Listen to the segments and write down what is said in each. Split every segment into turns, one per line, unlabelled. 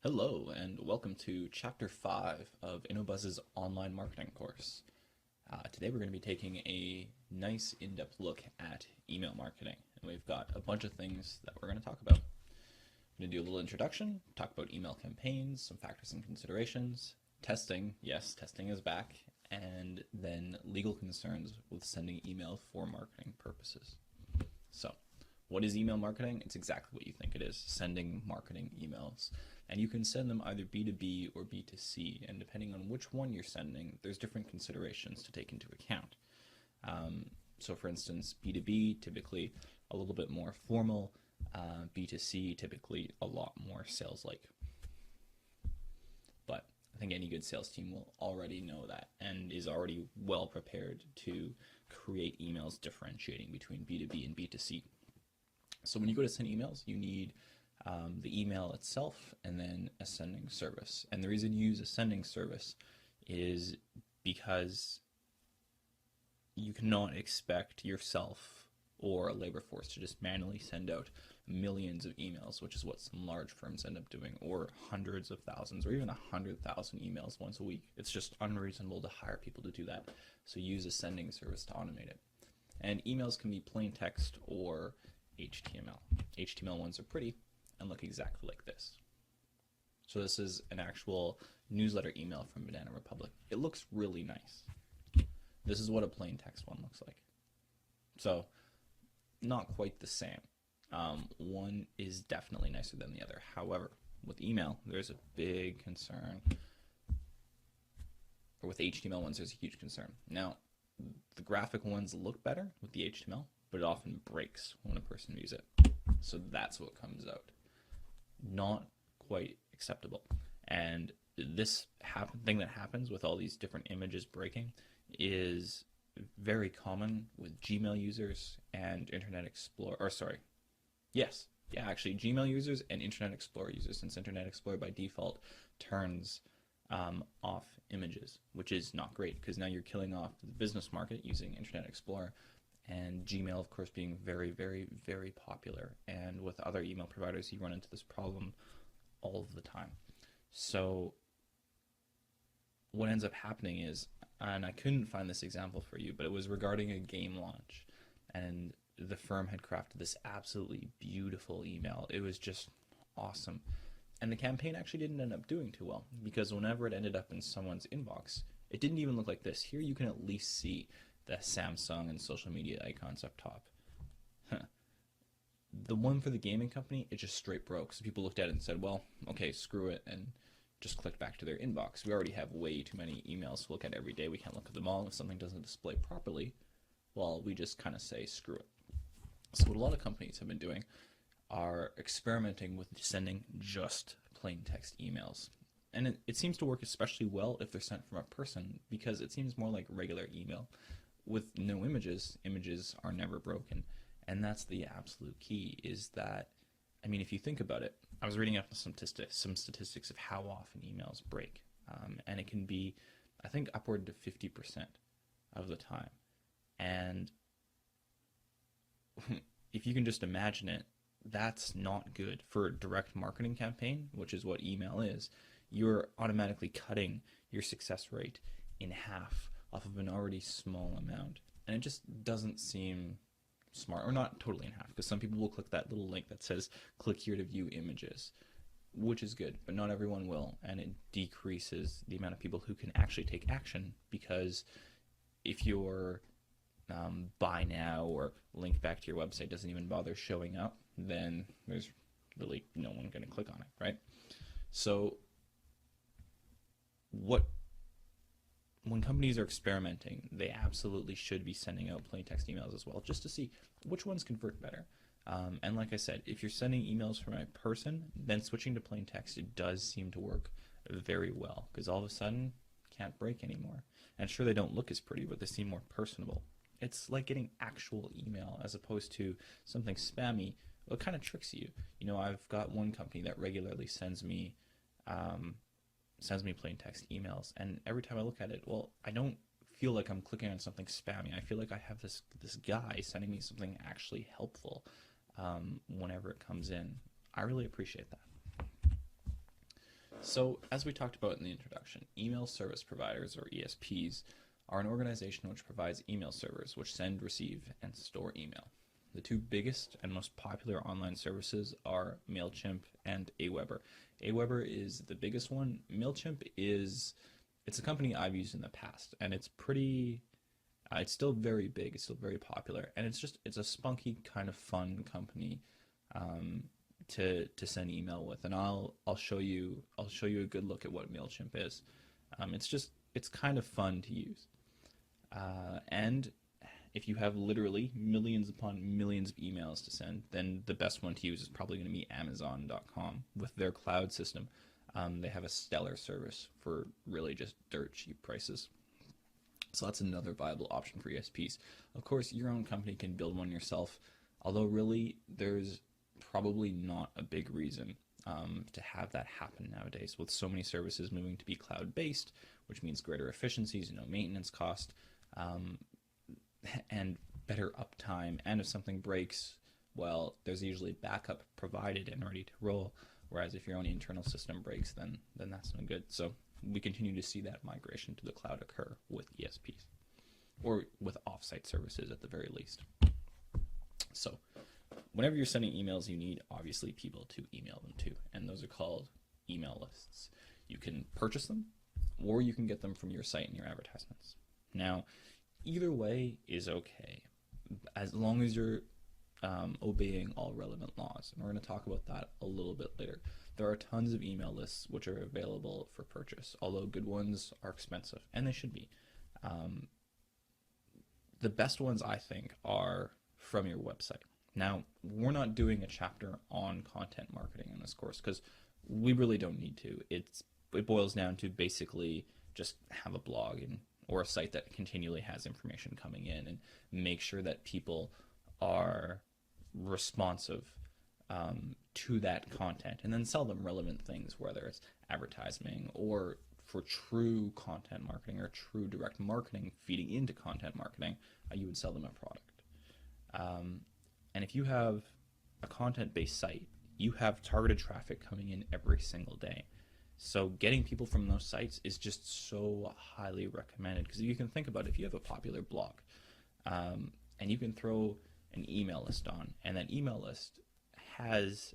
Hello, and welcome to Chapter 5 of InnoBuzz's online marketing course. Today we're going to be taking a nice in-depth look at email marketing, and we've got a bunch of things that we're going to talk about. I'm going to do a little introduction, talk about email campaigns, some factors and considerations, testing, yes, testing is back, and then legal concerns with sending email for marketing purposes. So, what is email marketing? It's exactly what you think it is, sending marketing emails. And you can send them either B2B or B2C, and depending on which one you're sending, there's different considerations to take into account. So for instance, B2B, typically a little bit more formal, B2C, typically a lot more sales-like. But I think any good sales team will already know that and is already well prepared to create emails differentiating between B2B and B2C. So when you go to send emails, you need the email itself and then a sending service. And the reason you use a sending service is because you cannot expect yourself or a labor force to just manually send out millions of emails, which is what some large firms end up doing, or hundreds of thousands, or even 100,000 emails once a week. It's just unreasonable to hire people to do that. So use a sending service to automate it. And emails can be plain text or HTML. HTML ones are pretty and look exactly like this. So this is an actual newsletter email from Banana Republic. It looks really nice. This is what a plain text one looks like. So not quite the same. One is definitely nicer than the other. However, with email, there's a big concern. Or with HTML ones, there's a huge concern. Now, the graphic ones look better with the HTML, but it often breaks when a person views it. So that's what comes out. Not quite acceptable. And this thing that happens with all these different images breaking is very common with Gmail users and Internet Explorer, actually Gmail users and Internet Explorer users, since Internet Explorer by default turns off images, which is not great because now you're killing off the business market using Internet Explorer, and Gmail, of course, being very, very, very popular. And with other email providers, you run into this problem all of the time. So what ends up happening is, and I couldn't find this example for you, but it was regarding a game launch, and the firm had crafted this absolutely beautiful email. It was just awesome. And the campaign actually didn't end up doing too well, because whenever it ended up in someone's inbox, it didn't even look like this. Here you can at least see the Samsung and social media icons up top. The one for the gaming company, it just straight broke. So people looked at it and said, well, okay, screw it, and just clicked back to their inbox. We already have way too many emails to look at every day. We can't look at them all. If something doesn't display properly, well, we just kind of say, screw it. So what a lot of companies have been doing are experimenting with sending just plain text emails. And it seems to work especially well if they're sent from a person, because it seems more like regular email. With no images, images are never broken. And that's the absolute key, is that, I mean, if you think about it, I was reading up some statistics of how often emails break. And it can be, I think, upward to 50% of the time. And if you can just imagine it, that's not good for a direct marketing campaign, which is what email is. You're automatically cutting your success rate in half off of an already small amount. And it just doesn't seem smart, or not totally in half, because some people will click that little link that says click here to view images, which is good, but not everyone will, and it decreases the amount of people who can actually take action, because if your buy now or link back to your website doesn't even bother showing up, then there's really no one going to click on it, right? So when companies are experimenting, they absolutely should be sending out plain text emails as well, just to see which ones convert better. And like I said, if you're sending emails from a person, then switching to plain text, it does seem to work very well, because all of a sudden, can't break anymore. And sure, they don't look as pretty, but they seem more personable. It's like getting actual email as opposed to something spammy. Well, it kind of tricks you. You know, I've got one company that regularly sends me plain text emails, and every time I look at it, well, I don't feel like I'm clicking on something spammy. I feel like I have this guy sending me something actually helpful whenever it comes in. I really appreciate that. So, as we talked about in the introduction, email service providers, or ESPs, are an organization which provides email servers which send, receive, and store email. The two biggest and most popular online services are MailChimp and Aweber. Aweber is the biggest one. MailChimp is it's a company I've used in the past, and it's still very big, it's still very popular, and it's a spunky kind of fun company um, to send email with. And I'll show you a good look at what MailChimp is. It's kind of fun to use. And if you have literally millions upon millions of emails to send, then the best one to use is probably going to be Amazon.com with their cloud system. They have a stellar service for really just dirt cheap prices. So that's another viable option for ESPs. Of course, your own company can build one yourself, although really there's probably not a big reason to have that happen nowadays with so many services moving to be cloud-based, which means greater efficiencies, no maintenance cost, and better uptime. And if something breaks, well, there's usually backup provided and ready to roll. Whereas if your own internal system breaks, then that's no good. So we continue to see that migration to the cloud occur with ESPs, or with offsite services at the very least. So whenever you're sending emails, you need obviously people to email them to, and those are called email lists. You can purchase them, or you can get them from your site and your advertisements. Now, either way is okay, as long as you're obeying all relevant laws. And we're going to talk about that a little bit later. There are tons of email lists which are available for purchase, although good ones are expensive, and they should be. The best ones, I think, are from your website. Now, we're not doing a chapter on content marketing in this course because we really don't need to. It boils down to basically just have a blog or a site that continually has information coming in, and make sure that people are responsive to that content, and then sell them relevant things, whether it's advertising or for true content marketing or true direct marketing feeding into content marketing, you would sell them a product. And if you have a content-based site, you have targeted traffic coming in every single day. So getting people from those sites is just so highly recommended, because you can think about it, if you have a popular blog and you can throw an email list on, and that email list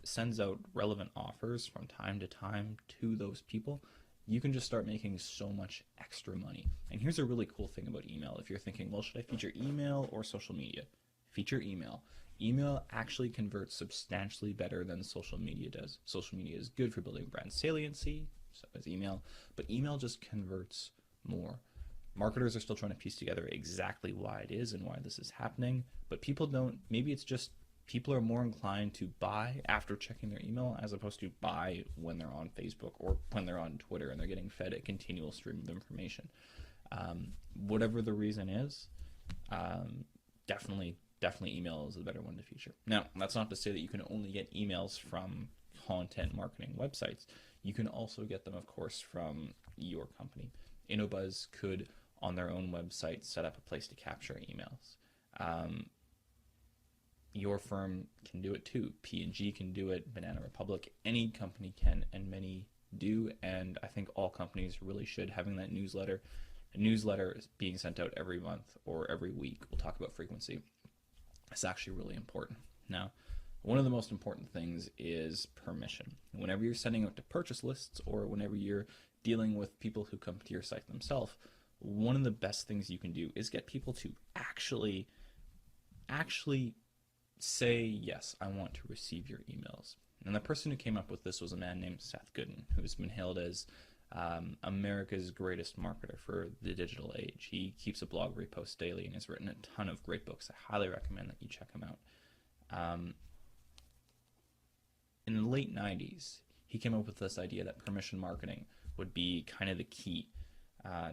sends out relevant offers from time to time to those people, you can just start making so much extra money. And here's a really cool thing about email. If you're thinking, well, should I feature email or social media? Feature email. Email actually converts substantially better than social media does. Social media is good for building brand saliency, so is email, but email just converts more. Marketers are still trying to piece together exactly why it is and why this is happening, but people don't. Maybe it's just people are more inclined to buy after checking their email as opposed to buy when they're on Facebook or when they're on Twitter and they're getting fed a continual stream of information. Whatever the reason is, definitely email is the better one to feature. Now, that's not to say that you can only get emails from content marketing websites. You can also get them, of course, from your company. InnoBuzz could, on their own website, set up a place to capture emails. Your firm can do it too. P&G can do it. Banana Republic. Any company can, and many do. And I think all companies really should. Having that newsletter. A newsletter is being sent out every month or every week. We'll talk about frequency. It's actually really important. Now, one of the most important things is permission. Whenever you're sending out to purchase lists, or whenever you're dealing with people who come to your site themselves, one of the best things you can do is get people to actually say, yes, I want to receive your emails. And the person who came up with this was a man named Seth Godin, who's been hailed as America's greatest marketer for the digital age. He keeps a blog where he posts daily and has written a ton of great books. I highly recommend that you check him out. In the late 90s, he came up with this idea that permission marketing would be kind of the key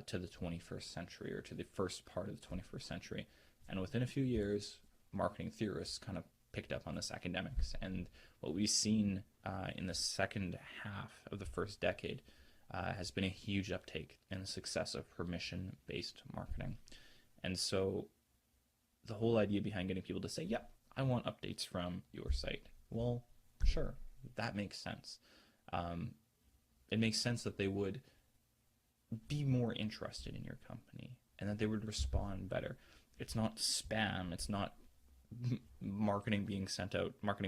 to the 21st century, or to the first part of the 21st century. And within a few years, marketing theorists kind of picked up on this, academics. And what we've seen in the second half of the first decade has been a huge uptake in the success of permission-based marketing. And so the whole idea behind getting people to say, yep, I want updates from your site. Well, sure, that makes sense. it makes sense that they would be more interested in your company and that they would respond better. It's not spam. It's not marketing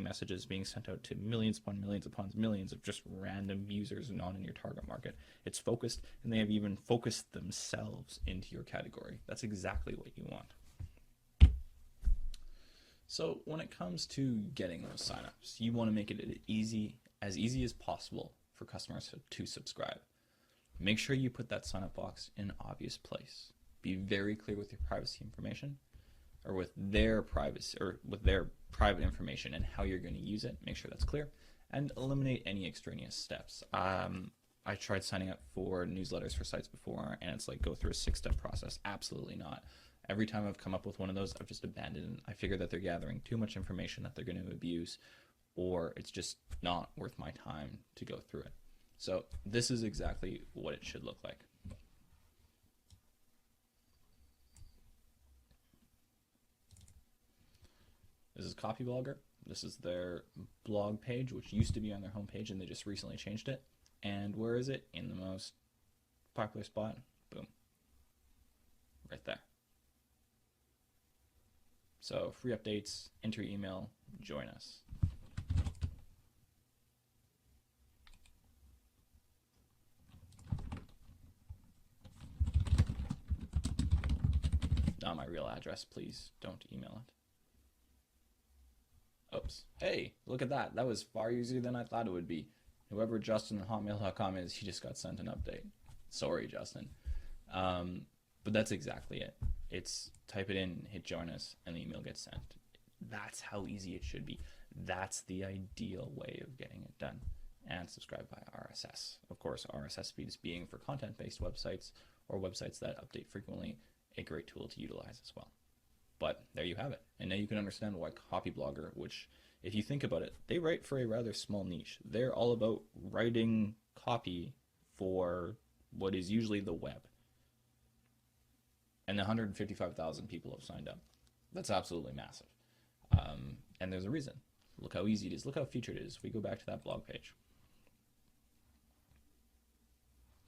messages being sent out to millions upon millions of just random users not in your target market. It's focused, and they have even focused themselves into your category. That's exactly what you want. So when it comes to getting those signups, you want to make it as easy as possible for customers to subscribe. Make sure you put that sign-up box in an obvious place. Be very clear with your privacy information, or with their privacy, or with their private information and how you're going to use it. Make sure that's clear, and eliminate any extraneous steps. I tried signing up for newsletters for sites before, and it's like go through a 6-step process. Absolutely not. Every time I've come up with one of those, I've just abandoned it. I figure that they're gathering too much information that they're going to abuse, or it's just not worth my time to go through it. So this is exactly what it should look like. This is Copyblogger. This is their blog page, which used to be on their homepage, and they just recently changed it. And where is it? In the most popular spot. Boom. Right there. So free updates, enter your email, join us. Not my real address, please don't email it. Oops. Hey, look at that. That was far easier than I thought it would be. Whoever Justin at hotmail.com is, he just got sent an update. Sorry, Justin. But that's exactly it. It's type it in, hit join us, and the email gets sent. That's how easy it should be. That's the ideal way of getting it done. And subscribe by RSS. Of course, RSS feeds being for content-based websites or websites that update frequently, a great tool to utilize as well. But there you have it. And now you can understand why Copyblogger, which, if you think about it, they write for a rather small niche. They're all about writing copy for what is usually the web. And 155,000 people have signed up. That's absolutely massive. And there's a reason. Look how easy it is. Look how featured it is. If we go back to that blog page.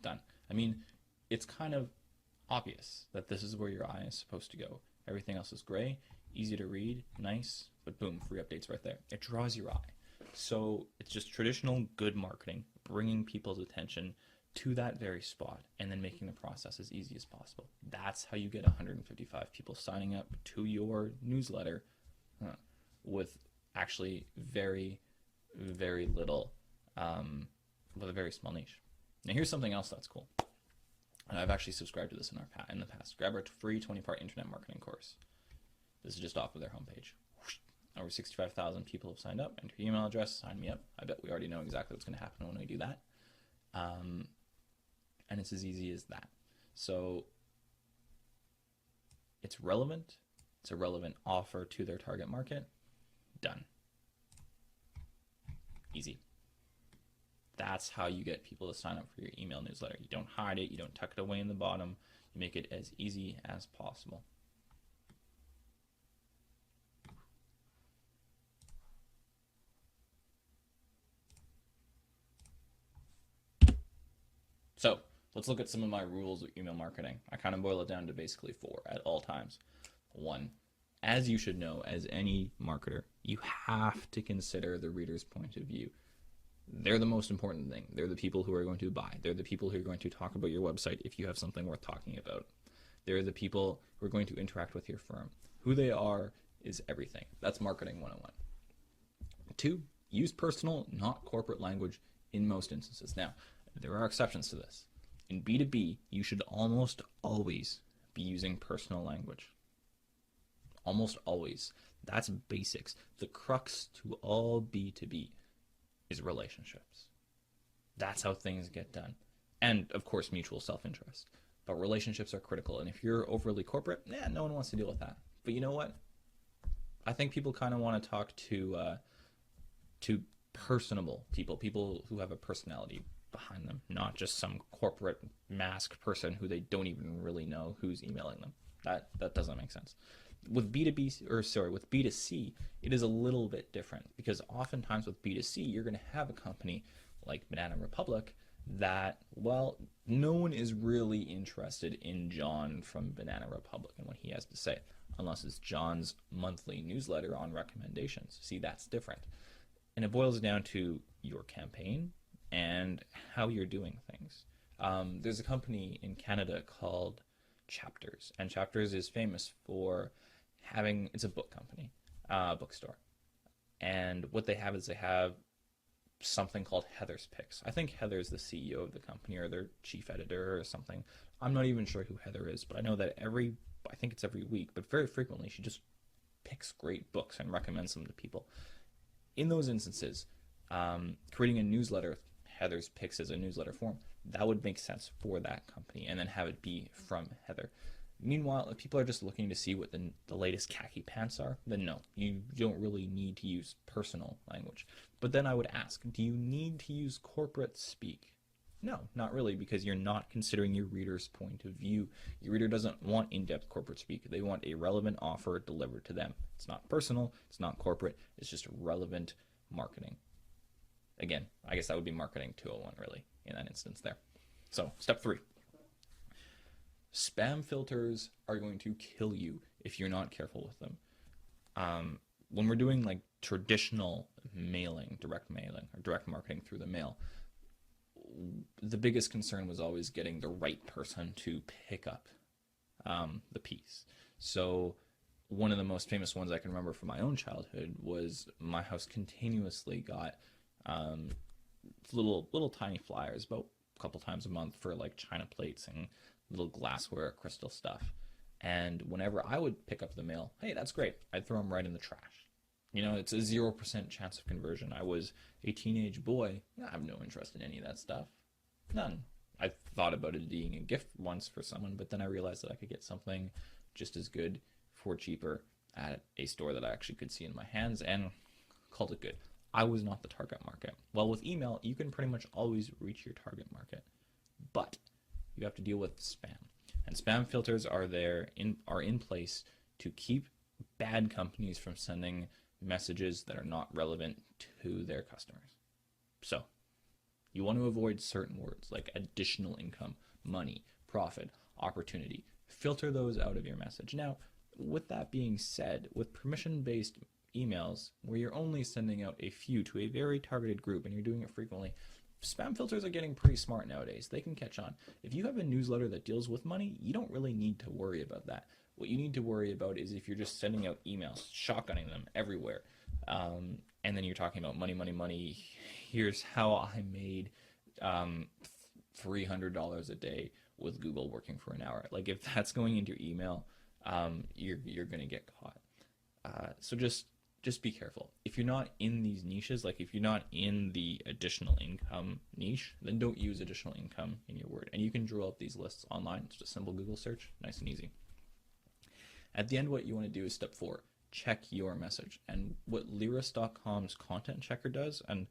Done. I mean, it's kind of obvious that this is where your eye is supposed to go. Everything else is gray, easy to read, nice, but boom, free updates right there. It draws your eye. So it's just traditional good marketing, bringing people's attention to that very spot and then making the process as easy as possible. That's how you get 155 people signing up to your newsletter with actually very, very little, with a very small niche. Now here's something else that's cool. And I've actually subscribed to this in the past. Grab our free 20-part internet marketing course. This is just off of their homepage. Over 65,000 people have signed up. Enter your email address, sign me up. I bet we already know exactly what's going to happen when we do that. And it's as easy as that. So it's relevant. It's a relevant offer to their target market. Done. Easy. That's how you get people to sign up for your email newsletter. You don't hide it. You don't tuck it away in the bottom. You make it as easy as possible. So let's look at some of my rules of email marketing. I kind of boil it down to basically 4 at all times. 1, as you should know, as any marketer, you have to consider the reader's point of view. They're the most important thing. They're the people who are going to buy. They're the people who are going to talk about your website if you have something worth talking about. They're the people who are going to interact with your firm. Who they are is everything. That's marketing 101. 2, use personal, not corporate language in most instances. Now, there are exceptions to this. In B2B, you should almost always be using personal language. Almost always. That's basics. The crux to all B2B is relationships. That's how things get done. And, of course, mutual self-interest. But relationships are critical. And if you're overly corporate, no one wants to deal with that. But you know what? I think people kind of want to talk to personable people who have a personality behind them, not just some corporate mask person who they don't even really know who's emailing them. That doesn't make sense. With with B2C, it is a little bit different, because oftentimes with B2C, you're going to have a company like Banana Republic that, well, no one is really interested in John from Banana Republic and what he has to say, unless it's John's monthly newsletter on recommendations. See, that's different. And it boils down to your campaign and how you're doing things. There's a company in Canada called Chapters, and Chapters is famous for having, it's a book company, bookstore. And what they have is they have something called Heather's Picks. I think Heather's the CEO of the company or their chief editor or something. I'm not even sure who Heather is, but I know that I think it's every week, but very frequently she just picks great books and recommends them to people. In those instances, creating a newsletter, Heather's Picks as a newsletter form, that would make sense for that company, and then have it be from Heather. Meanwhile, if people are just looking to see what the latest khaki pants are, then no, you don't really need to use personal language. But then I would ask, do you need to use corporate speak? No, not really, because you're not considering your reader's point of view. Your reader doesn't want in-depth corporate speak. They want a relevant offer delivered to them. It's not personal, it's not corporate, it's just relevant marketing. Again, I guess that would be marketing 201 really in that instance there. So, step 3. Spam filters are going to kill you if you're not careful with them. When we're doing like traditional mailing, direct marketing through the mail, the biggest concern was always getting the right person to pick up the piece. So one of the most famous ones I can remember from my own childhood was my house continuously got little tiny flyers about a couple times a month for like china plates and little glassware, crystal stuff. And whenever I would pick up the mail, hey, that's great, I'd throw them right in the trash. You know, it's a 0% chance of conversion. I was a teenage boy. I have no interest in any of that stuff. None. I thought about it being a gift once for someone, but then I realized that I could get something just as good for cheaper at a store that I actually could see in my hands, and called it good. I was not the target market. Well, with email, you can pretty much always reach your target market, but you have to deal with spam. And spam filters are in place to keep bad companies from sending messages that are not relevant to their customers. So, you want to avoid certain words like additional income, money, profit, opportunity. Filter those out of your message. Now, with that being said, with permission-based emails, where you're only sending out a few to a very targeted group and you're doing it frequently, spam filters are getting pretty smart nowadays. They can catch on. If you have a newsletter that deals with money, you don't really need to worry about that. What you need to worry about is if you're just sending out emails, shotgunning them everywhere, and then you're talking about money, money, money. Here's how I made $300 a day with Google working for an hour. Like if that's going into your email, you're going to get caught. So just be careful. If you're not in these niches, like if you're not in the additional income niche, then don't use additional income in your word. And you can draw up these lists online. It's just a simple Google search, nice and easy. At the end, what you want to do is step 4, check your message. And what Lyris.com's content checker does, and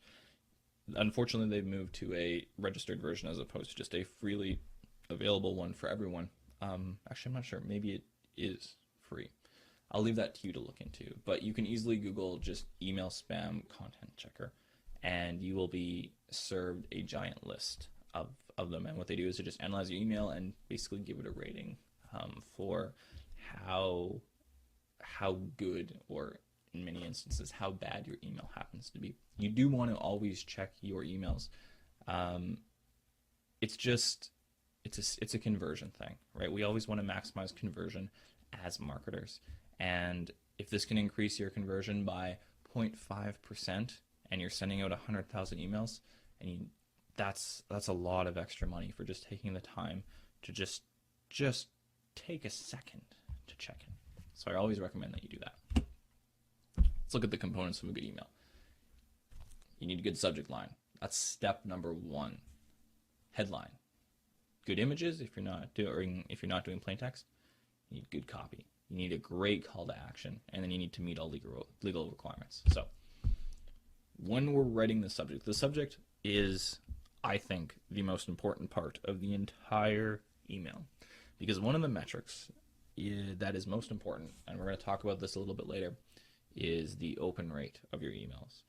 unfortunately they've moved to a registered version as opposed to just a freely available one for everyone. Actually, I'm not sure. Maybe it is free. I'll leave that to you to look into. But you can easily Google just email spam content checker, and you will be served a giant list of them. And what they do is they just analyze your email and basically give it a rating for how good, or in many instances, how bad your email happens to be. You do want to always check your emails. It's a conversion thing, right? We always want to maximize conversion as marketers. And if this can increase your conversion by 0.5% and you're sending out 100,000 emails, and that's a lot of extra money for just taking the time to just take a second to check in. So I always recommend that you do that. Let's look at the components of a good email. You need a good subject line. That's step number 1. Headline. Good images if you're not doing plain text. You need good copy. You need a great call to action, and then you need to meet all legal requirements. So when we're writing the subject is, I think, the most important part of the entire email, because one of the metrics that is most important, and we're going to talk about this a little bit later, is the open rate of your emails.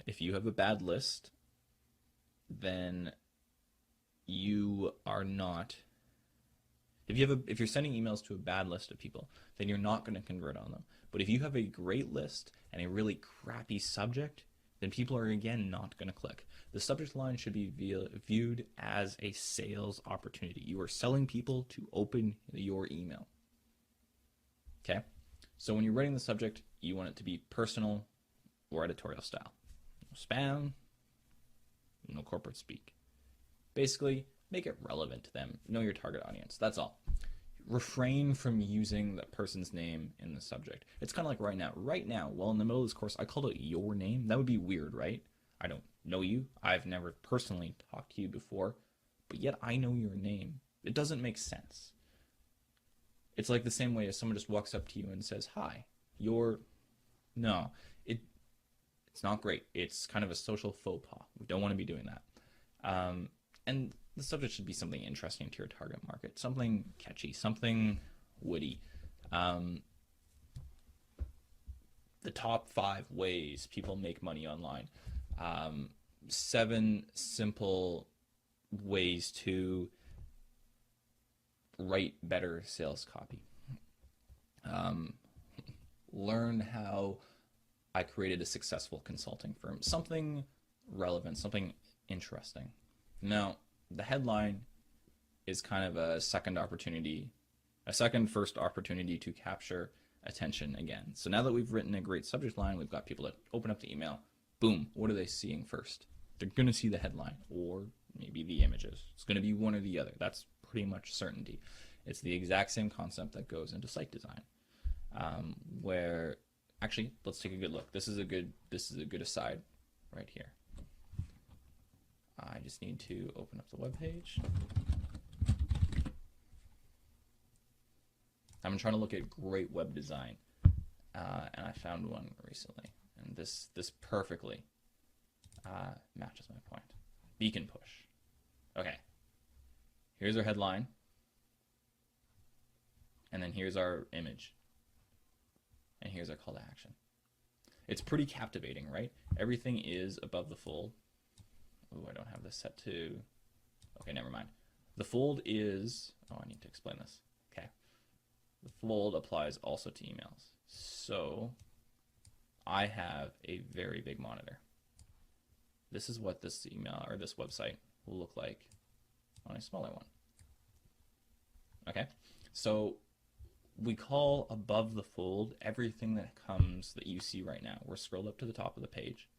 If you have a bad list, then you are not, if you're sending emails to a bad list of people, then you're not going to convert on them. But if you have a great list and a really crappy subject, then people are again not going to click. The subject line should be viewed as a sales opportunity. You are selling people to open your email. Okay? So when you're writing the subject, you want it to be personal or editorial style. No spam, no corporate speak. Basically, make it relevant to them. Know your target audience. That's all. Refrain from using the person's name in the subject. It's kind of like right now. Right now, well, in the middle of this course, I called it your name. That would be weird, right? I don't know you. I've never personally talked to you before, but yet I know your name. It doesn't make sense. It's like the same way as someone just walks up to you and says, hi, no, it's not great. It's kind of a social faux pas. We don't want to be doing that. And the subject should be something interesting to your target market, something catchy, something witty. The top 5 ways people make money online. 7 simple ways to write better sales copy. Learn how I created a successful consulting firm. Something relevant, something interesting. Now, the headline is kind of a first opportunity to capture attention again. So now that we've written a great subject line, we've got people that open up the email. Boom, what are they seeing first? They're going to see the headline or maybe the images. It's going to be one or the other. That's pretty much certainty. It's the exact same concept that goes into site design, where actually, let's take a good look. This is a good aside right here. I just need to open up the web page. I'm trying to look at great web design, and I found one recently, and this perfectly matches my point. Beacon push. Okay, here's our headline, and then here's our image, and here's our call to action. It's pretty captivating, right? Everything is above the fold. Oh, I don't have this set to... Okay, never mind. The fold is... Oh, I need to explain this. Okay. The fold applies also to emails. So I have a very big monitor. This is what this email or this website will look like on a smaller one. Okay. So we call above the fold everything that you see right now. We're scrolled up to the top of the page.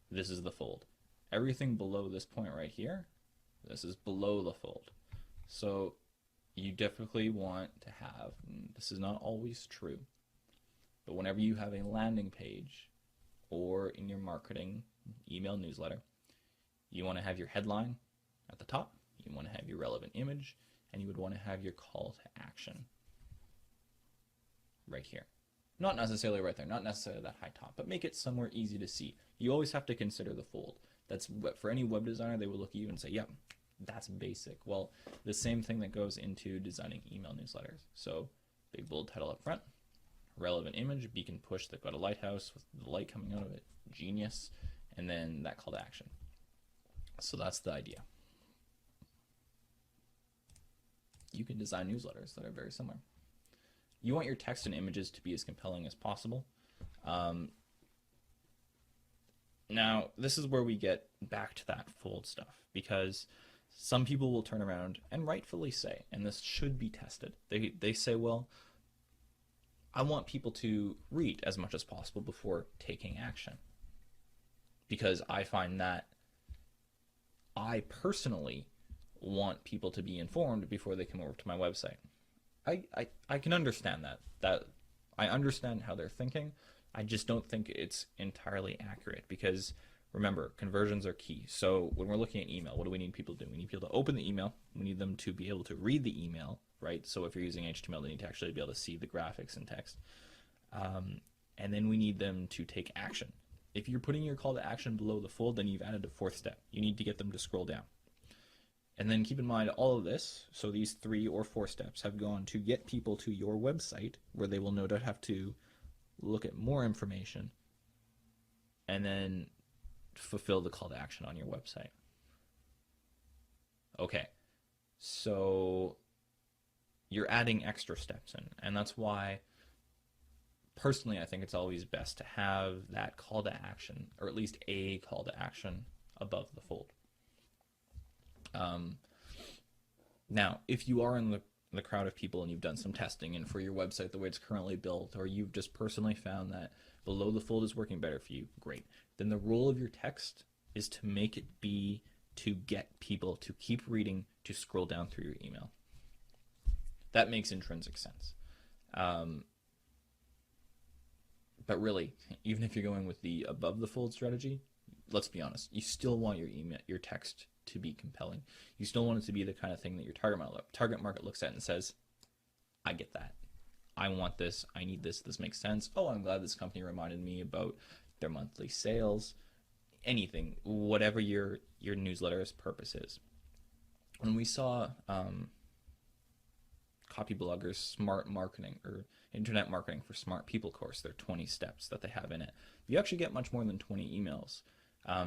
This is the fold. Everything below this point right here, this is below the fold. So you definitely want to have, this is not always true, but whenever you have a landing page or in your marketing email newsletter, you want to have your headline at the top, you want to have your relevant image, and you would want to have your call to action right here. Not necessarily right there, not necessarily that high top, but make it somewhere easy to see. You always have to consider the fold. That's what, for any web designer, they will look at you and say, yep, that's basic. Well, the same thing that goes into designing email newsletters. So big bold title up front, relevant image, beacon push that got a lighthouse with the light coming out of it, genius, and then that call to action. So that's the idea. You can design newsletters that are very similar. You want your text and images to be as compelling as possible. Now, this is where we get back to that fold stuff, because some people will turn around and rightfully say, and this should be tested, they say, well, I want people to read as much as possible before taking action, because I find that I personally want people to be informed before they come over to my website. I can understand that I understand how they're thinking. I just don't think it's entirely accurate, because remember, conversions are key. So when we're looking at email, what do we need people to do? We need people to open the email. We need them to be able to read the email, right? So if you're using HTML, they need to actually be able to see the graphics and text. And then we need them to take action. If you're putting your call to action below the fold, then you've added a fourth step. You need to get them to scroll down. And then keep in mind all of this, so these 3 or 4 steps have gone to get people to your website, where they will no doubt have to look at more information and then fulfill the call to action on your website. Okay, so you're adding extra steps in, and that's why personally I think it's always best to have that call to action, or at least a call to action above the fold. Um, Now, if you are in the crowd of people and you've done some testing and for your website the way it's currently built, or you've just personally found that below the fold is working better for you, great. Then the role of your text is to make it be to get people to keep reading, to scroll down through your email. That makes intrinsic sense. Um, but really, even if you're going with the above the fold strategy, let's be honest, you still want your text to be compelling. You still want it to be the kind of thing that your target market looks at and says, I get that. I want this. I need this. This makes sense. Oh, I'm glad this company reminded me about their monthly sales. Anything, whatever your newsletter's purpose is. When we saw Copy Blogger's Smart Marketing, or Internet Marketing for Smart People course, there are 20 steps that they have in it. You actually get much more than 20 emails.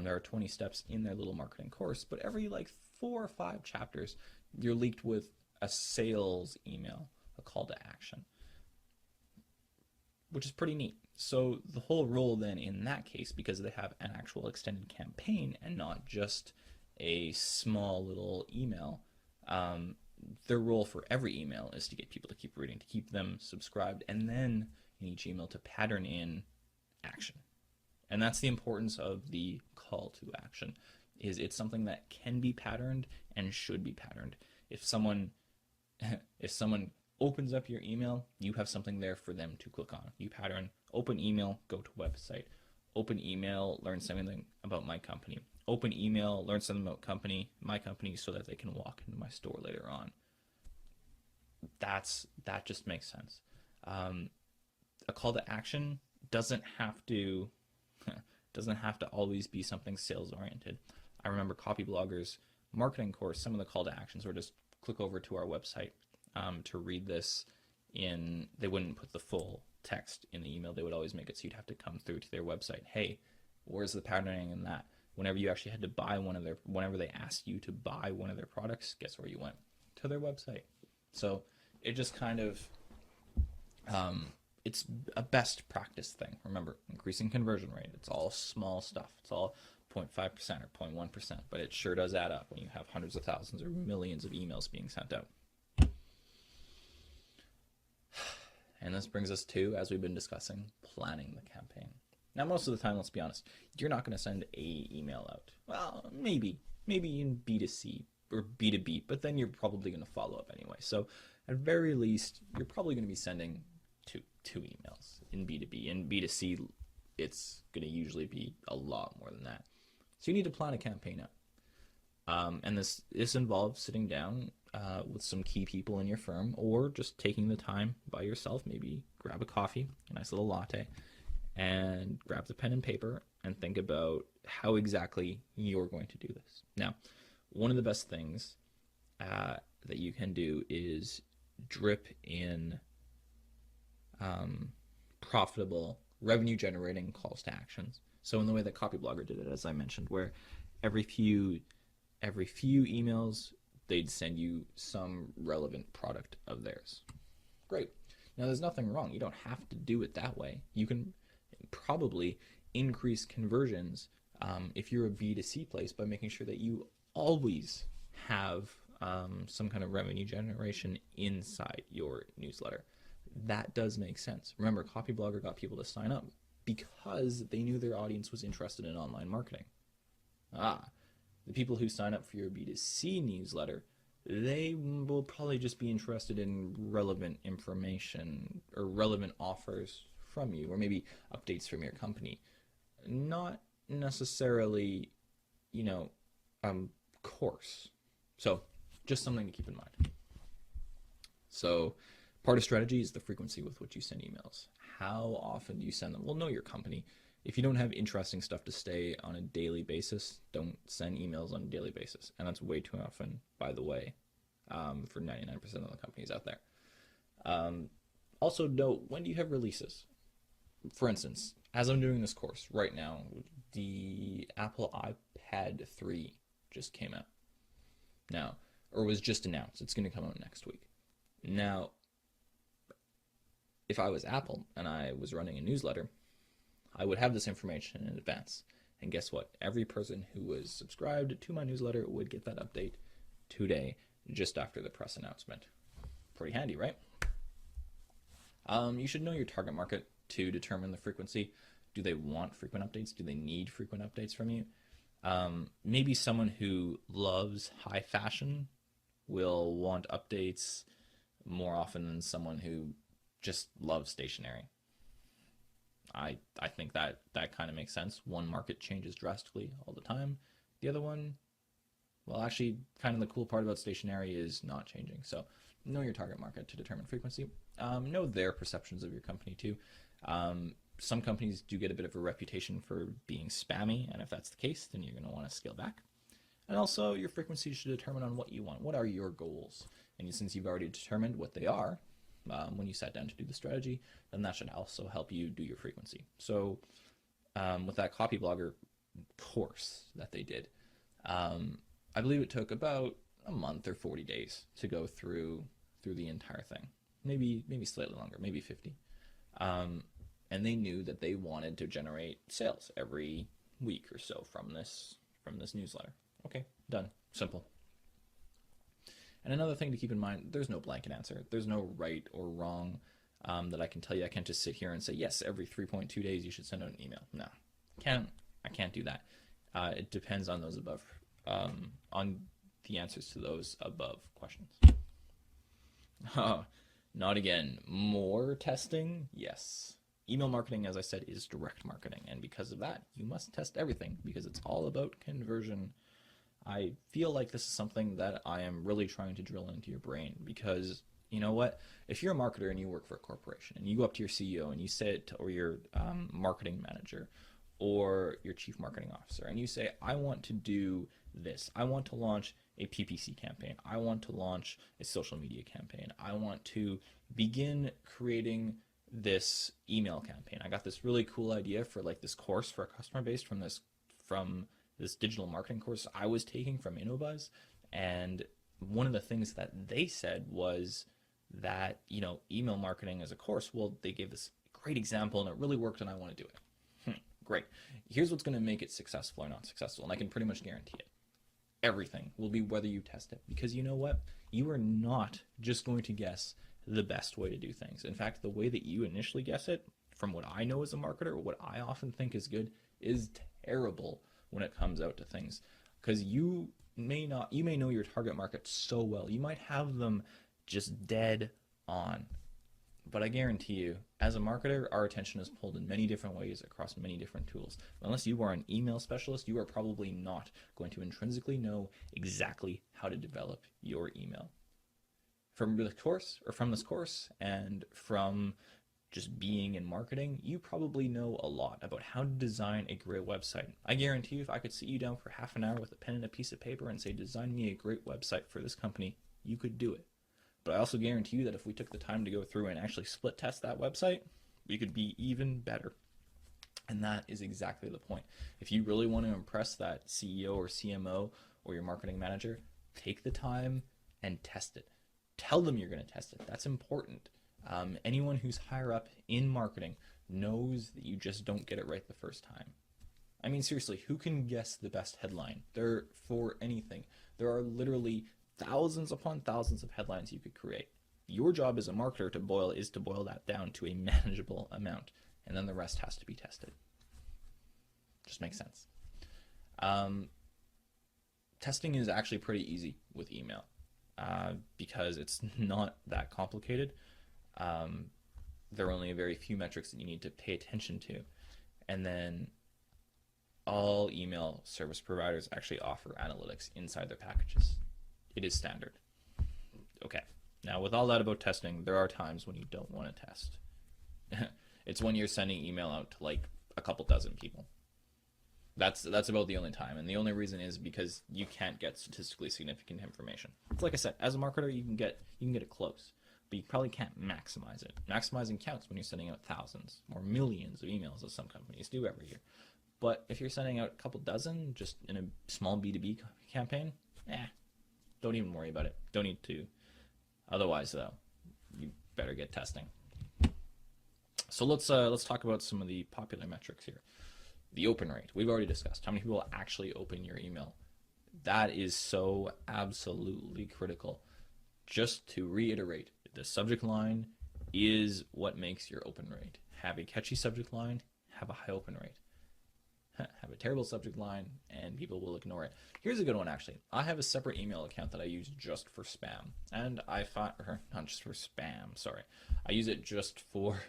There are 20 steps in their little marketing course, but every like 4 or 5 chapters, you're leaked with a sales email, a call to action, which is pretty neat. So the whole role then in that case, because they have an actual extended campaign and not just a small little email, their role for every email is to get people to keep reading, to keep them subscribed, and then in each email to pattern in action. And that's the importance of the call to action, is it's something that can be patterned and should be patterned. If someone opens up your email, you have something there for them to click on. You pattern, open email, go to website. Open email, learn something about my company. Open email, learn something about my company, so that they can walk into my store later on. That just makes sense. A call to action doesn't have to always be something sales oriented. I remember Copy Blogger's marketing course, some of the call to actions were just click over to our website to read this they wouldn't put the full text in the email. They would always make it so you'd have to come through to their website. Hey, where's the patterning in that? Whenever you actually had to buy whenever they asked you to buy one of their products, guess where you went? To their website. So it just kind of, it's a best practice thing. Remember, increasing conversion rate. It's all small stuff. It's all 0.5% or 0.1%, but it sure does add up when you have hundreds of thousands or millions of emails being sent out. And this brings us to, as we've been discussing, planning the campaign. Now, most of the time, let's be honest, you're not going to send a email out. Well, maybe in B2C or B2B, but then you're probably going to follow up anyway. So at very least, you're probably going to be sending two emails in B2B. In B2C, it's going to usually be a lot more than that. So you need to plan a campaign out. And this involves sitting down with some key people in your firm, or just taking the time by yourself, maybe grab a coffee, a nice little latte, and grab the pen and paper and think about how exactly you're going to do this. Now, one of the best things that you can do is drip in profitable, revenue-generating calls to actions. So in the way that Copyblogger did it, as I mentioned, where every few emails, they'd send you some relevant product of theirs. Great. Now, there's nothing wrong. You don't have to do it that way. You can probably increase conversions if you're a B2C place by making sure that you always have some kind of revenue generation inside your newsletter. That does make sense. Remember, Copyblogger got people to sign up because they knew their audience was interested in online marketing. The people who sign up for your B2C newsletter, they will probably just be interested in relevant information or relevant offers from you, or maybe updates from your company. Not necessarily, course. So just something to keep in mind. So part of strategy is the frequency with which you send emails. How often do you send them? Well, know your company. If you don't have interesting stuff to say on a daily basis, don't send emails on a daily basis. And that's way too often, by the way, for 99% of the companies out there. Also note, when do you have releases? For instance, as I'm doing this course right now, the Apple iPad 3 just came out. Now, or was just announced. It's going to come out next week. Now, if I was Apple and I was running a newsletter, I would have this information in advance. And guess what? Every person who was subscribed to my newsletter would get that update today, just after the press announcement. Pretty handy, right? You should know your target market to determine the frequency. Do they want frequent updates? Do they need frequent updates from you? Maybe someone who loves high fashion will want updates more often than someone who just loves stationery. I think that kind of makes sense. One market changes drastically all the time. The other one, well, actually, kind of the cool part about stationery is not changing. So know your target market to determine frequency. Know their perceptions of your company too. Some companies do get a bit of a reputation for being spammy, and if that's the case, then you're going to want to scale back. And also, your frequency should determine on what you want. What are your goals? And since you've already determined what they are, when you sat down to do the strategy, then that should also help you do your frequency. So with that Copyblogger course that they did, I believe it took about a month or 40 days to go through the entire thing. Maybe slightly longer, maybe 50. And they knew that they wanted to generate sales every week or so from this newsletter. Okay, done. Simple. And another thing to keep in mind, there's no blanket answer. There's no right or wrong that I can tell you. I can't just sit here and say, yes, every 3.2 days you should send out an email. No, I can't do that. It depends on those above, on the answers to those above questions. Not again. More testing? Yes. Email marketing, as I said, is direct marketing. And because of that, you must test everything because it's all about conversion. I feel like this is something that I am really trying to drill into your brain because, you know what? If you're a marketer and you work for a corporation and you go up to your CEO and you say it, or your marketing manager or your chief marketing officer, and you say, I want to do this. I want to launch a PPC campaign. I want to launch a social media campaign. I want to begin creating this email campaign. I got this really cool idea for like this course for a customer base from this digital marketing course I was taking from InnoBuzz. And one of the things that they said was that, email marketing as a course, well, they gave this great example and it really worked and I want to do it. Great. Here's what's going to make it successful or not successful. And I can pretty much guarantee it. Everything will be whether you test it. Because you know what? You are not just going to guess the best way to do things. In fact, the way that you initially guess it, from what I know as a marketer, what I often think is good, is terrible when it comes out to things. Because you may know your target market so well. You might have them just dead on. But I guarantee you, as a marketer, our attention is pulled in many different ways across many different tools. Unless you are an email specialist, you are probably not going to intrinsically know exactly how to develop your email. From this course, and from just being in marketing, you probably know a lot about how to design a great website. I guarantee you, if I could sit you down for half an hour with a pen and a piece of paper and say, design me a great website for this company, you could do it. But I also guarantee you that if we took the time to go through and actually split test that website, we could be even better. And that is exactly the point. If you really want to impress that CEO or CMO or your marketing manager, take the time and test it. Tell them you're going to test it. That's important. Anyone who's higher up in marketing knows that you just don't get it right the first time. I mean, seriously, who can guess the best headline? For anything. There are literally thousands upon thousands of headlines you could create. Your job as a marketer to boil that down to a manageable amount, and then the rest has to be tested. Just makes sense. Testing is actually pretty easy with email because it's not that complicated. There are only a very few metrics that you need to pay attention to, and then all email service providers actually offer analytics inside their packages. It is standard. Okay. Now, with all that about testing, there are times when you don't want to test. It's when you're sending email out to like a couple dozen people. That's about the only time, and the only reason is because you can't get statistically significant information. It's like I said, as a marketer, you can get it close, but you probably can't maximize it. Maximizing counts when you're sending out thousands or millions of emails, as some companies do every year. But if you're sending out a couple dozen just in a small B2B campaign, Don't even worry about it. Don't need to. Otherwise, though, you better get testing. So let's talk about some of the popular metrics here. The open rate. We've already discussed how many people actually open your email. That is so absolutely critical. Just to reiterate, the subject line is what makes your open rate. Have a catchy subject line, have a high open rate. Have a terrible subject line, and people will ignore it. Here's a good one, actually. I have a separate email account that I use just for spam. And I find, or not just for spam, sorry. I use it just for,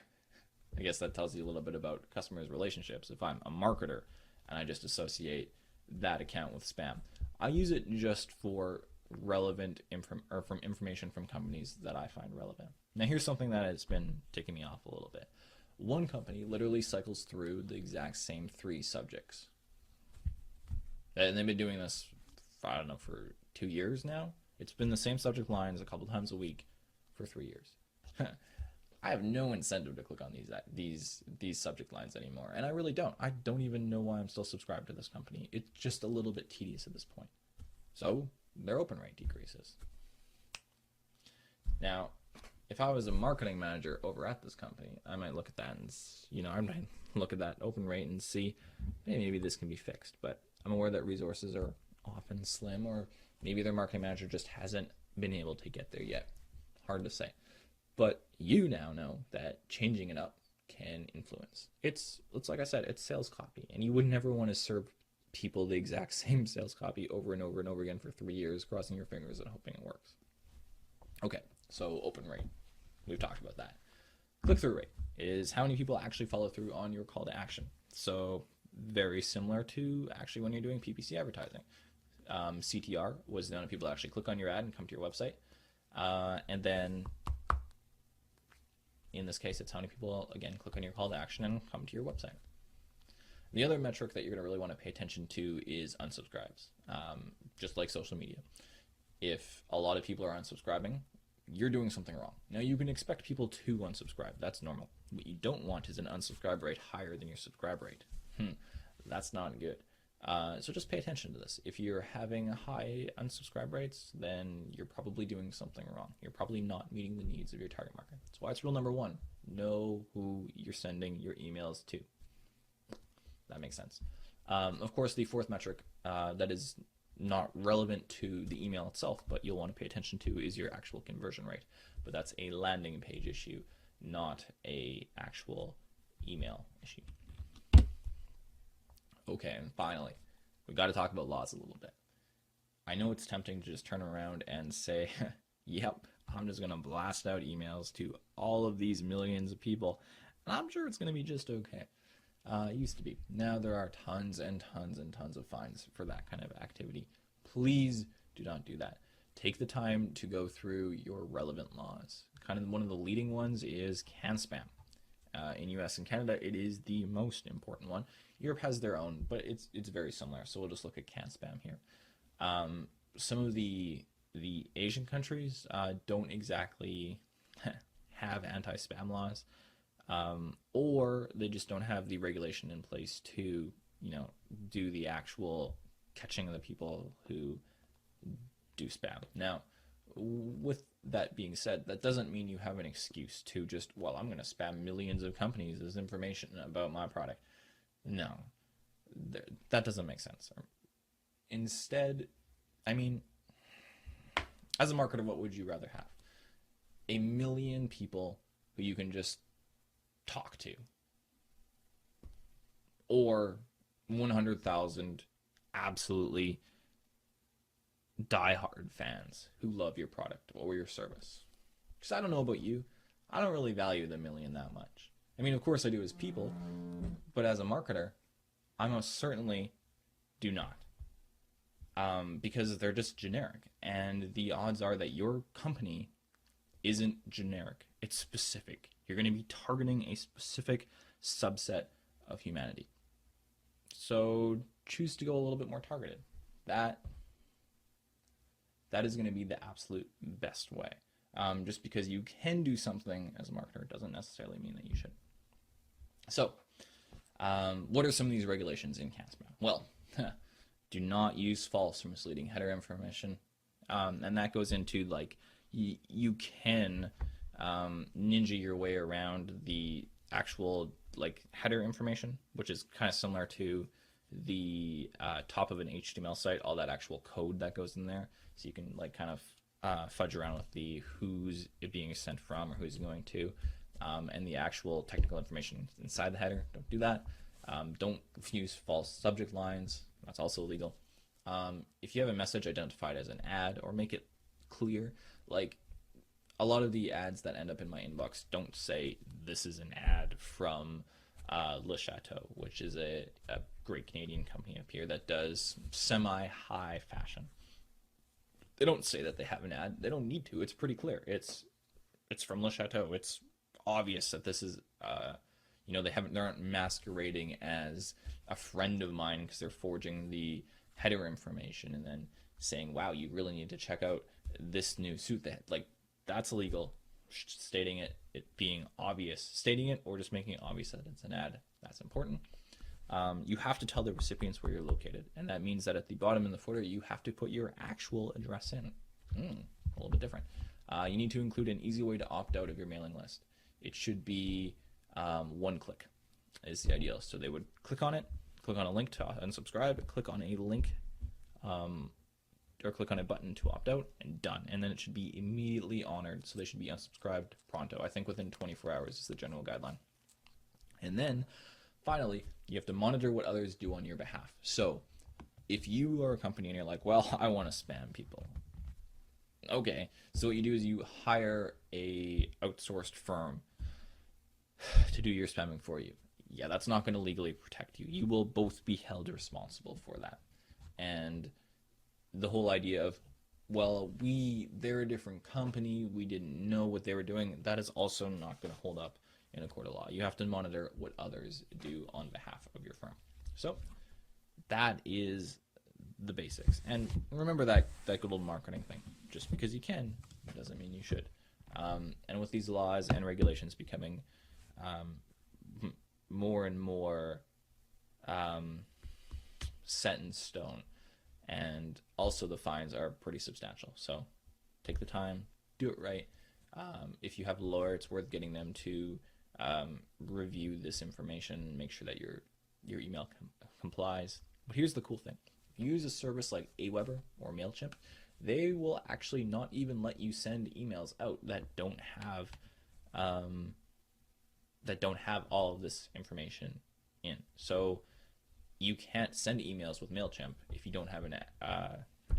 I guess that tells you a little bit about customers' relationships. If I'm a marketer and I just associate that account with spam, I use it just for relevant information from companies that I find relevant. Now here's something that has been ticking me off a little bit. One company literally cycles through the exact same 3 subjects. And they've been doing this, I don't know, for 2 years now. It's been the same subject lines a couple times a week for 3 years. I have no incentive to click on these subject lines anymore, and I really don't. I don't even know why I'm still subscribed to this company. It's just a little bit tedious at this point. So their open rate decreases. Now, if I was a marketing manager over at this company, I might look at that and, I might look at that open rate and see, hey, maybe this can be fixed. But I'm aware that resources are often slim, or maybe their marketing manager just hasn't been able to get there yet. Hard to say. But you now know that changing it up can influence. It's like I said, it's sales copy, and you would never want to serve people the exact same sales copy over and over and over again for 3 years, crossing your fingers and hoping it works. Okay, so open rate. We've talked about that. Click-through rate is how many people actually follow through on your call to action. So very similar to actually when you're doing PPC advertising. CTR was the amount of people that actually click on your ad and come to your website. And then in this case, it's how many people, again, click on your call to action and come to your website. The other metric that you're going to really want to pay attention to is unsubscribes, just like social media. If a lot of people are unsubscribing, you're doing something wrong. Now, you can expect people to unsubscribe. That's normal. What you don't want is an unsubscribe rate higher than your subscribe rate. That's not good. So just pay attention to this. If you're having high unsubscribe rates, then you're probably doing something wrong. You're probably not meeting the needs of your target market. That's why it's rule number 1. Know who you're sending your emails to. That makes sense. Of course, the 4th metric that is not relevant to the email itself, but you'll want to pay attention to, is your actual conversion rate. But that's a landing page issue, not a actual email issue. Okay, and finally, we've got to talk about laws a little bit. I know it's tempting to just turn around and say, yep, I'm just going to blast out emails to all of these millions of people, and I'm sure it's going to be just okay. It used to be. Now there are tons and tons and tons of fines for that kind of activity. Please do not do that. Take the time to go through your relevant laws. Kind of one of the leading ones is CAN spam. In US and Canada, it is the most important one. Europe has their own, but it's very similar. So we'll just look at CAN spam here. Some of the Asian countries don't exactly have anti-spam laws. Or they just don't have the regulation in place to, do the actual catching of the people who do spam. Now, with that being said, that doesn't mean you have an excuse to just, well, I'm going to spam millions of companies as information about my product. No, that doesn't make sense. Instead, as a marketer, what would you rather have? 1 million people who you can just talk to, or 100,000 absolutely diehard fans who love your product or your service? Because I don't know about you, I don't really value the 1 million that much. Of course I do as people, but as a marketer, I most certainly do not. Because they're just generic, and the odds are that your company isn't generic. It's specific. You're going to be targeting a specific subset of humanity. So choose to go a little bit more targeted. That is going to be the absolute best way. Just because you can do something as a marketer doesn't necessarily mean that you should. So, what are some of these regulations in CAN spam? Well, do not use false or misleading header information. And that goes into like you can ninja your way around the actual like header information, which is kind of similar to the top of an HTML site, all that actual code that goes in there. So you can like kind of fudge around with the who's it being sent from or who's going to, and the actual technical information inside the header. Don't do that. Don't use false subject lines. That's also illegal. If you have a message identified as an ad, or make it clear, like a lot of the ads that end up in my inbox don't say this is an ad from Le Chateau, which is a great Canadian company up here that does semi-high fashion. They don't say that they have an ad. They don't need to. It's pretty clear. It's from Le Chateau. It's obvious that this is they aren't masquerading as a friend of mine because they're forging the header information and then saying, wow, you really need to check out this new suit. That like that's illegal. Stating it being obvious, stating it or just making it obvious that it's an ad, that's important. You have to tell the recipients where you're located, and that means that at the bottom in the footer you have to put your actual address in. A little bit different. You need to include an easy way to opt out of your mailing list. It should be one click is the ideal. So they would click on it, click on a link to unsubscribe, click on a link or click on a button to opt out, and done. And then it should be immediately honored. So they should be unsubscribed pronto. I think within 24 hours is the general guideline. And then finally, you have to monitor what others do on your behalf. So if you are a company and you're like, well, I want to spam people. Okay, so what you do is you hire a outsourced firm to do your spamming for you. Yeah, that's not going to legally protect you. You will both be held responsible for that. And the whole idea of, well, they're a different company, we didn't know what they were doing, that is also not going to hold up in a court of law. You have to monitor what others do on behalf of your firm. So that is the basics. And remember that good old marketing thing. Just because you can doesn't mean you should. And with these laws and regulations becoming more and more set in stone, and also the fines are pretty substantial. So take the time, do it right. If you have a lawyer, it's worth getting them to review this information, make sure that your email complies. But here's the cool thing. If you use a service like Aweber or MailChimp, they will actually not even let you send emails out that don't have all of this information in. So you can't send emails with MailChimp if you don't have an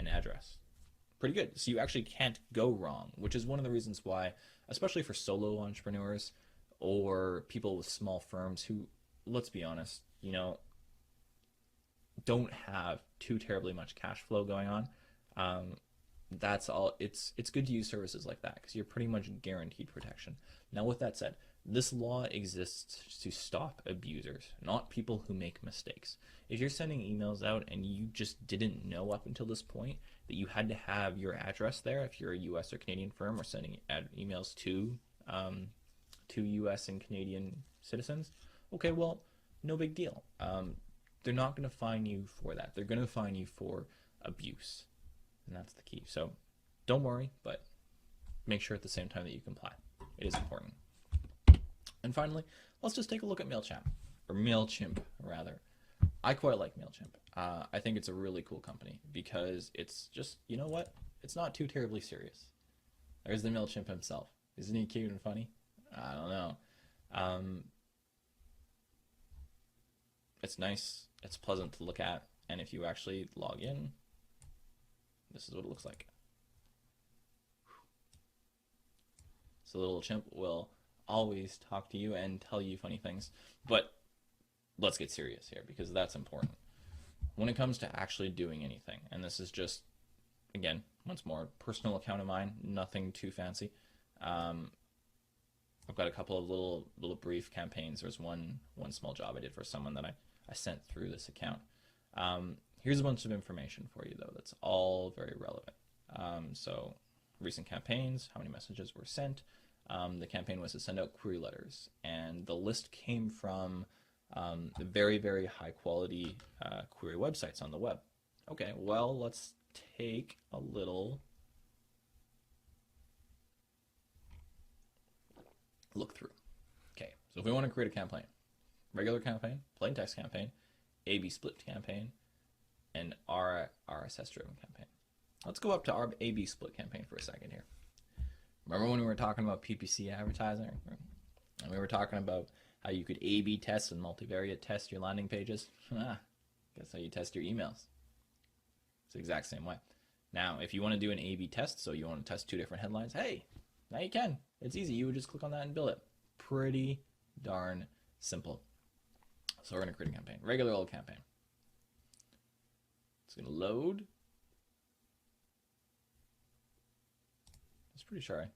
address. Pretty good. So you actually can't go wrong, which is one of the reasons why, especially for solo entrepreneurs or people with small firms who, let's be honest, don't have too terribly much cash flow going on. That's all. It's good to use services like that because you're pretty much guaranteed protection. Now, with that said, this law exists to stop abusers, not people who make mistakes. If you're sending emails out and you just didn't know up until this point that you had to have your address there, if you're a U.S. or Canadian firm or sending emails to U.S. and Canadian citizens, okay, well, no big deal. They're not going to fine you for that. They're going to fine you for abuse. And that's the key. So don't worry, but make sure at the same time that you comply. It is important. And finally, let's just take a look at MailChimp rather. I quite like MailChimp. I think it's a really cool company because it's just, you know what? It's not too terribly serious. There's the MailChimp himself. Isn't he cute and funny? I don't know. It's nice. It's pleasant to look at. And if you actually log in, this is what it looks like. So the little chimp will always talk to you and tell you funny things. But let's get serious here because that's important. When it comes to actually doing anything, and this is just, again, once more, personal account of mine, nothing too fancy. I've got a couple of little brief campaigns. There's one small job I did for someone that I sent through this account. Here's a bunch of information for you, though, that's all very relevant. So recent campaigns, how many messages were sent. The campaign was to send out query letters, and the list came from the very, very high quality query websites on the web. Okay, well, let's take a little look through. Okay, so if we want to create a campaign, regular campaign, plain text campaign, A/B split campaign, and RSS driven campaign. Let's go up to our A/B split campaign for a second here. Remember when we were talking about PPC advertising? And we were talking about how you could A/B test and multivariate test your landing pages? Guess how you test your emails. It's the exact same way. Now, if you want to do an A/B test, so you want to test 2 different headlines, hey, now you can. It's easy. You would just click on that and build it. Pretty darn simple. So we're going to create a campaign. Regular old campaign. It's going to load. It's pretty sure I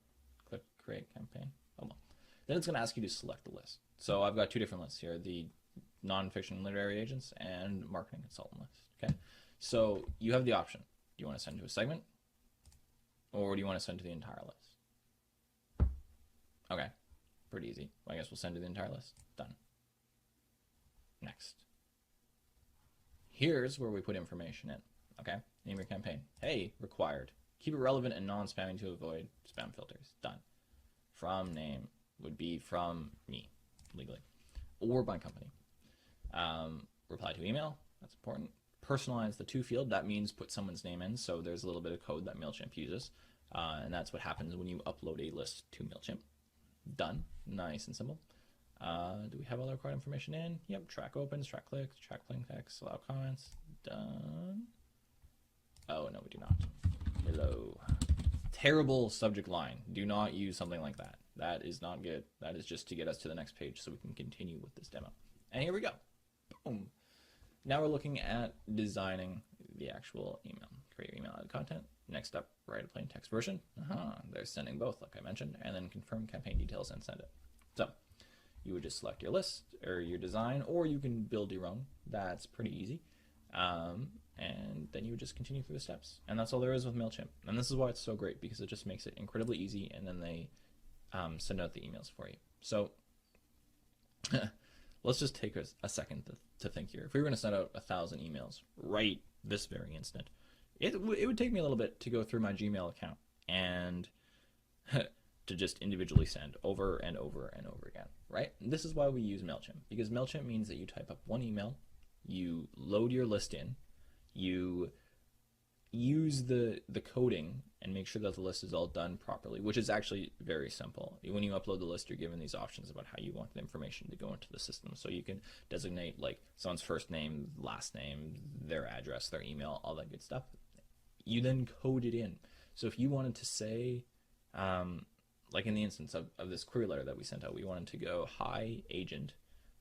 click create campaign. Oh well. Then it's going to ask you to select the list. So I've got 2 different lists here, the nonfiction literary agents and marketing consultant list. Okay. So you have the option. Do you want to send to a segment, or do you want to send to the entire list? Okay. Pretty easy. I guess we'll send to the entire list. Done. Next. Here's where we put information in. Okay. Name your campaign. Hey, required. Keep it relevant and non-spamming to avoid spam filters. Done. From name would be from me, legally, or my company. Reply to email. That's important. Personalize the to field. That means put someone's name in. So there's a little bit of code that MailChimp uses. And that's what happens when you upload a list to MailChimp. Done. Nice and simple. Do we have all the required information in? Yep. Track opens, track clicks, track plain text, allow comments. Done. Oh, no, we do not. Hello. Terrible subject line. Do not use something like that. That is not good. That is just to get us to the next page so we can continue with this demo. And here we go. Boom. Now we're looking at designing the actual email. Create your email out of content. Next up, write a plain text version. They're sending both, like I mentioned, and then confirm campaign details and send it. So you would just select your list or your design, or you can build your own. That's pretty easy. And then you would just continue through the steps. And that's all there is with MailChimp. And this is why it's so great, because it just makes it incredibly easy, and then they send out the emails for you. So let's just take a second to think here. If we were going to send out 1,000 emails right this very instant, it would take me a little bit to go through my Gmail account and to just individually send over and over and over again, right? And this is why we use MailChimp, because MailChimp means that you type up one email, you load your list in, you use the coding and make sure that the list is all done properly, which is actually very simple. When you upload the list, you're given these options about how you want the information to go into the system. So you can designate like someone's first name, last name, their address, their email, all that good stuff. You then code it in. So if you wanted to say, like in the instance of this query letter that we sent out, we wanted to go, hi agent,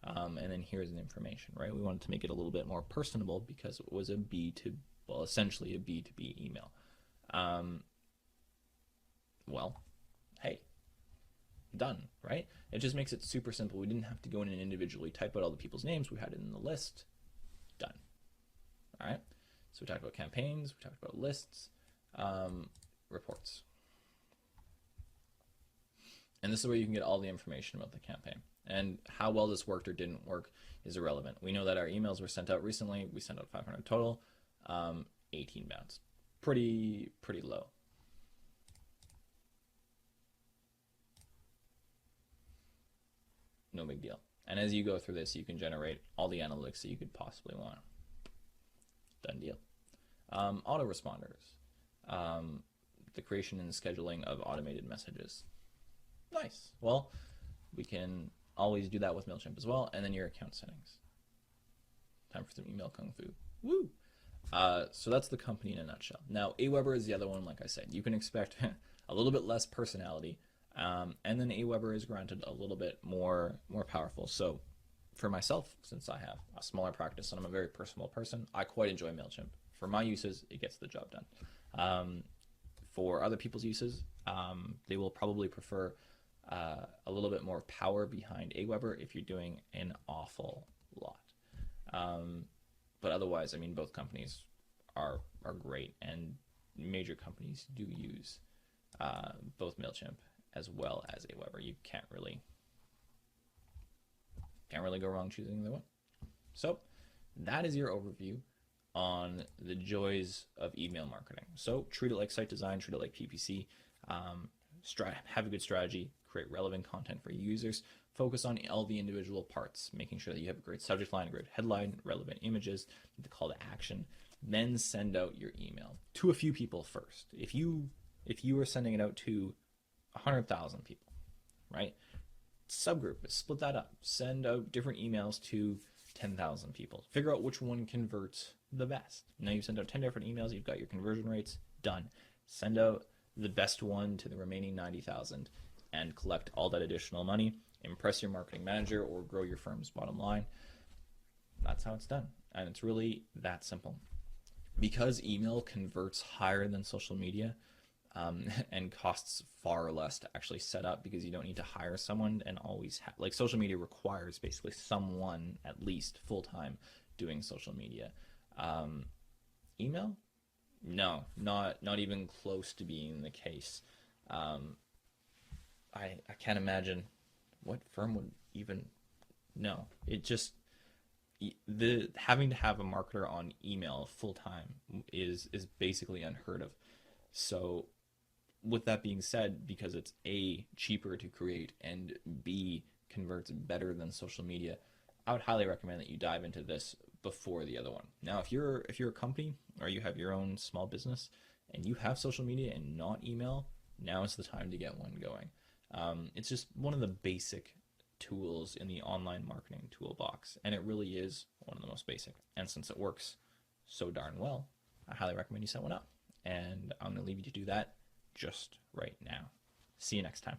and then here's an information, right? We wanted to make it a little bit more personable because it was essentially a B2B email. Well, hey, done, right? It just makes it super simple. We didn't have to go in and individually type out all the people's names. We had it in the list. Done. All right. So we talked about campaigns. We talked about lists, reports. And this is where you can get all the information about the campaign. And how well this worked or didn't work is irrelevant. We know that our emails were sent out recently. We sent out 500 total, 18 bounce. Pretty low. No big deal. And as you go through this, you can generate all the analytics that you could possibly want. Done deal. Autoresponders. The creation and scheduling of automated messages. Nice. Well, we can always do that with MailChimp as well. And then your account settings. Time for some email kung fu. Woo! So that's the company in a nutshell. Now, Aweber is the other one, like I said. You can expect a little bit less personality. And then Aweber is granted a little bit more powerful. So for myself, since I have a smaller practice and I'm a very personal person, I quite enjoy MailChimp. For my uses, it gets the job done. For other people's uses, they will probably prefer a little bit more power behind Aweber if you're doing an awful lot. But otherwise, I mean, both companies are great, and major companies do use both MailChimp as well as Aweber. You can't really go wrong choosing either one. So that is your overview on the joys of email marketing. So treat it like site design, treat it like PPC. have a good strategy, create relevant content for your users, focus on all the individual parts, making sure that you have a great subject line, a great headline, relevant images, the call to action. Then send out your email to a few people first. If you are sending it out to 100,000 people, right? Subgroup, split that up. Send out different emails to 10,000 people. Figure out which one converts the best. Now you've sent out 10 different emails, you've got your conversion rates done. Send out the best one to the remaining 90,000 and collect all that additional money. Impress your marketing manager or grow your firm's bottom line. That's how it's done. And it's really that simple. Because email converts higher than social media, and costs far less to actually set up, because you don't need to hire someone and always like social media requires basically someone at least full-time doing social media. Email, no, not even close to being the case. I can't imagine what firm would even no. It just the having to have a marketer on email full-time is basically unheard of. So with that being said, because it's A, cheaper to create, and B, converts better than social media, I would highly recommend that you dive into this before the other one. Now, if you're a company or you have your own small business and you have social media and not email, now is the time to get one going. It's just one of the basic tools in the online marketing toolbox, and it really is one of the most basic. And since it works so darn well, I highly recommend you set one up. And I'm going to leave you to do that just right now. See you next time.